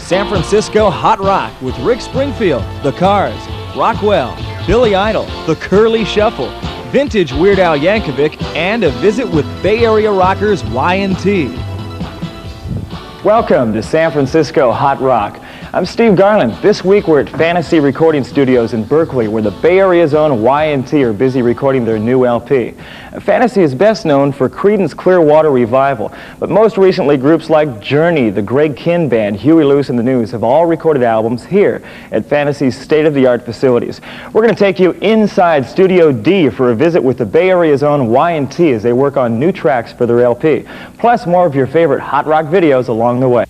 San Francisco Hot Rock with Rick Springfield, The Cars, Rockwell, Billy Idol, The Curly Shuffle, vintage Weird Al Yankovic, and a visit with Bay Area rockers Y&T. Welcome to San Francisco Hot Rock. I'm Steve Garland. This week we're at Fantasy Recording Studios in Berkeley, where the Bay Area's own Y&T are busy recording their new LP. Fantasy is best known for Creedence Clearwater Revival, but most recently groups like Journey, the Greg Kihn Band, Huey Lewis and the News have all recorded albums here at Fantasy's state-of-the-art facilities. We're going to take you inside Studio D for a visit with the Bay Area's own Y&T as they work on new tracks for their LP, plus more of your favorite hot rock videos along the way.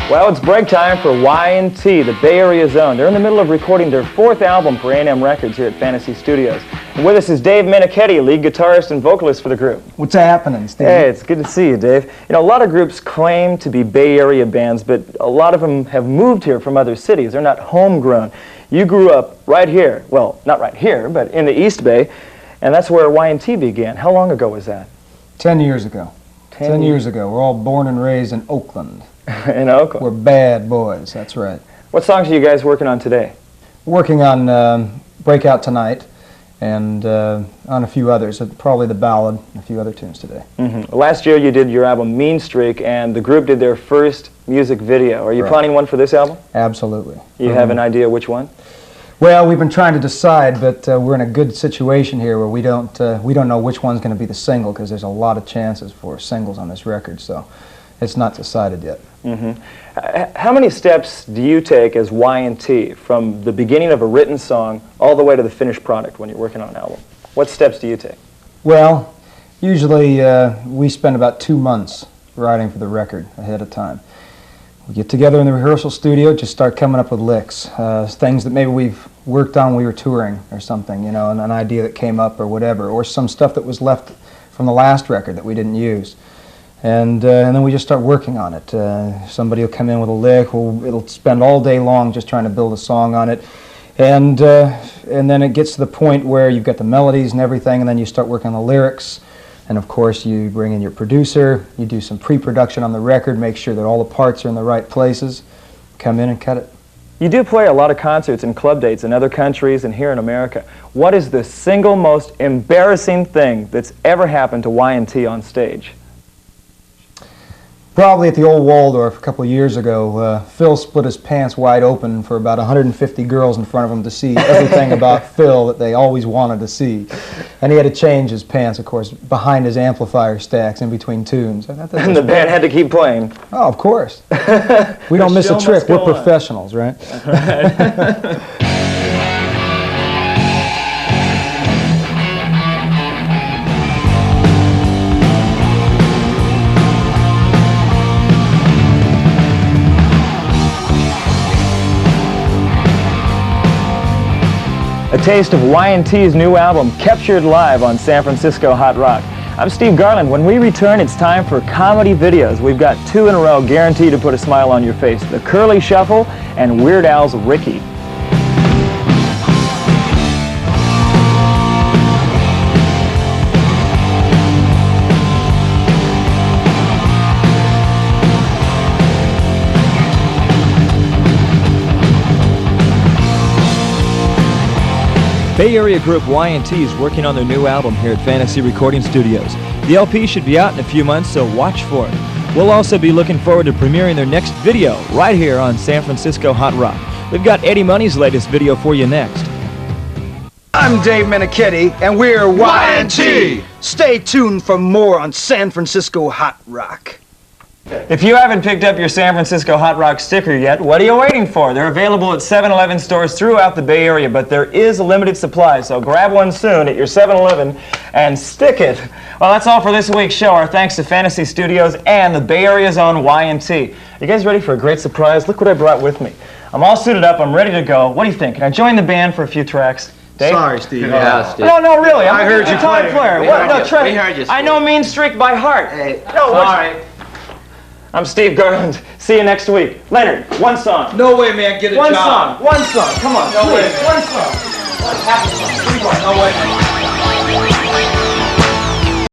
Well, it's break time for Y&T, the Bay Area's own. They're in the middle of recording their fourth album for A&M Records here at Fantasy Studios. And with us is Dave Menichetti, lead guitarist and vocalist for the group. What's happening, Steve? Hey, it's good to see you, Dave. You know, a lot of groups claim to be Bay Area bands, but a lot of them have moved here from other cities. They're not homegrown. You grew up right here. Well, not right here, but in the East Bay, and that's where Y&T began. How long ago was that? 10 years ago. 10 years ago. We're all born and raised in Oakland. In Oakland. We're bad boys, that's right. What songs are you guys working on today? Working on Breakout Tonight and on a few others, probably the ballad, and a few other tunes today. Last year you did your album Mean Streak, and the group did their first music video. Are you planning one for this album? Absolutely. You have an idea which one? Well, we've been trying to decide, but we're in a good situation here where we don't know which one's going to be the single, because there's a lot of chances for singles on this record, so it's not decided yet. How many steps do you take as Y&T from the beginning of a written song all the way to the finished product when you're working on an album? What steps do you take? Well, usually we spend about 2 months writing for the record ahead of time. We get together in the rehearsal studio, just start coming up with licks, things that maybe we've worked on when we were touring or something, you know, an idea that came up or whatever, or some stuff that was left from the last record that we didn't use. And then we just start working on it. Somebody will come in with a lick. It'll spend all day long just trying to build a song on it. And then it gets to the point where you've got the melodies and everything, and then you start working on the lyrics. And of course you bring in your producer, you do some pre-production on the record, make sure that all the parts are in the right places, come in and cut it. You do play a lot of concerts and club dates in other countries and here in America. What is the single most embarrassing thing that's ever happened to Y&T on stage? Probably at the old Waldorf a couple of years ago, Phil split his pants wide open for about 150 girls in front of him to see everything about Phil that they always wanted to see. And he had to change his pants, of course, behind his amplifier stacks in between tunes. And the band had to keep playing. Oh, of course. We don't miss a trick. We're professionals, right? A taste of Y&T's new album, captured live on San Francisco Hot Rock. I'm Steve Garland. When we return, it's time for comedy videos. We've got 2 in a row guaranteed to put a smile on your face. The Curly Shuffle and Weird Al's Ricky. Bay Area group Y&T is working on their new album here at Fantasy Recording Studios. The LP should be out in a few months, so watch for it. We'll also be looking forward to premiering their next video right here on San Francisco Hot Rock. We've got Eddie Money's latest video for you next. I'm Dave Menichetti, and we're Y&T. Stay tuned for more on San Francisco Hot Rock. If you haven't picked up your San Francisco Hot Rock sticker yet, what are you waiting for? They're available at 7-Eleven stores throughout the Bay Area, but there is a limited supply, so grab one soon at your 7-Eleven and stick it. Well, that's all for this week's show. Our thanks to Fantasy Studios and the Bay Area's own Y&T. You guys ready for a great surprise? Look what I brought with me. I'm all suited up. I'm ready to go. What do you think? Can I join the band for a few tracks? Dave? Sorry, Steve. Yeah, Steve. No, really. I heard you play. Player. We heard you, Steve. I know Mean Streak by heart. Hey, no, sorry. I'm Steve Garland. See you next week. Leonard, one song. No way, man. Get a job. One song. Come on, No please. way. One song.